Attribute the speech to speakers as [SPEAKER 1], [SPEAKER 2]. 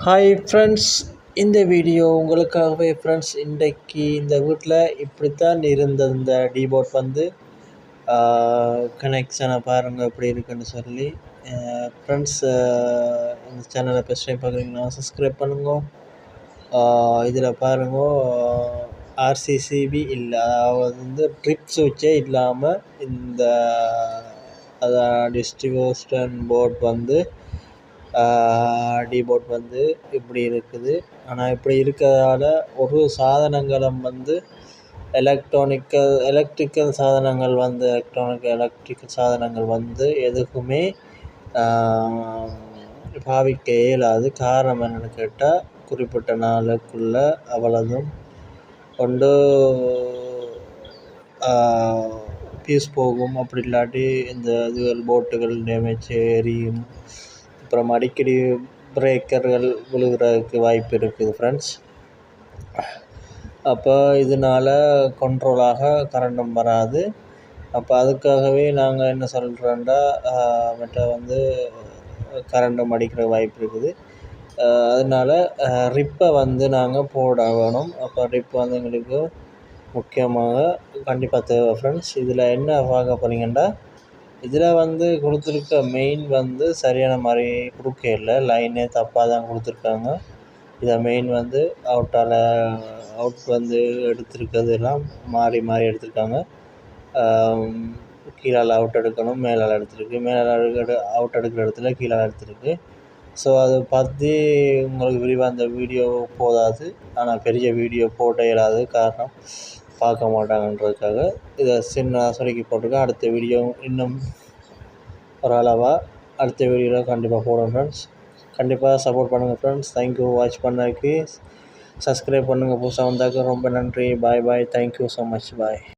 [SPEAKER 1] Hi friends, இந்த video உங்களுக்காகவே friends. இன்றைக்கு இந்த வீட்டில் இப்படித்தான் இருந்தது. இந்த டீபோர்ட் வந்து கனெக்ஷனை பாருங்கள் எப்படி இருக்குன்னு சொல்லி. ஃப்ரெண்ட்ஸ், இந்த சேனலை ஃபஸ்ட் டைம் பார்க்குறீங்கன்னா சப்ஸ்கிரைப் பண்ணுங்க. இதில் பாருங்க, ஆர்சிசிபி இல்லை, அதாவது வந்து ட்ரிப் சுவிட்சே இல்லாமல் இந்த டிஸ்ட்ரிபியூஷன் போர்ட் வந்து டீபோர்ட் வந்து இப்படி இருக்குது. ஆனால் இப்படி இருக்கிறதால ஒரு சாதனங்களும் வந்து எலக்ட்ரிக்கல் சாதனங்கள் வந்து எதுக்குமே பாவிக்க இயலாது. காரணம் என்னென்னு கேட்டால், குறிப்பிட்ட நாளுக்குள்ளே அவ்வளவும் கொண்டு பீஸ் போகும். அப்படி இல்லாட்டி இந்த இதுகள் போட்டுகள் டேமேஜ் எரியும். அப்புறம் அடிக்கடி பிரேக்கர்கள் விழுகிறதுக்கு வாய்ப்பு இருக்குது ஃப்ரெண்ட்ஸ். அப்போ இதனால் கண்ட்ரோலாக கரண்டும் வராது. அப்போ அதுக்காகவே நாங்கள் என்ன சொல்கிறோன்னா, மற்ற வந்து கரண்டும் அடிக்கிற வாய்ப்பு இருக்குது. அதனால் ரிப்பை வந்து நாங்கள் போட வேணும். அப்போ ரிப் வந்து எங்களுக்கு முக்கியமாக கண்டிப்பாக தேவை ஃப்ரெண்ட்ஸ். இதில் என்ன பார்க்க போகிறீங்கன்னா, இதில் வந்து கொடுத்துருக்க மெயின் வந்து சரியான மாதிரி கொடுக்க இல்லை, லைனே தப்பாக தான் கொடுத்துருக்காங்க. இதை மெயின் வந்து அவுட் வந்து எடுத்துருக்கிறது எல்லாம் மாறி எடுத்திருக்காங்க. கீழால் அவுட் எடுக்கணும், மேலால் எடுத்துருக்கு. அவுட் எடுக்கிற இடத்துல கீழால் எடுத்துருக்கு. ஸோ அதை பார்த்து உங்களுக்கு விரிவாக அந்த வீடியோ போதாது. ஆனால் பெரிய வீடியோ போட இயலாது, காரணம் பார்க்க மாட்டாங்கன்றதுக்காக இதை சின்ன சுருக்கி போட்டிருக்கேன். அடுத்த வீடியோ இன்னும் ஒரு அளவாக அடுத்த வீடியோவில் கண்டிப்பாக போடுறேன் ஃப்ரெண்ட்ஸ். கண்டிப்பாக சப்போர்ட் பண்ணுங்கள் ஃப்ரெண்ட்ஸ். தேங்க்யூ வாட்ச் பண்ணதுக்கு. சப்ஸ்கிரைப் பண்ணுங்கள். புதுசாக வந்தாக்க ரொம்ப நன்றி. பாய். Thank you so much. பாய்.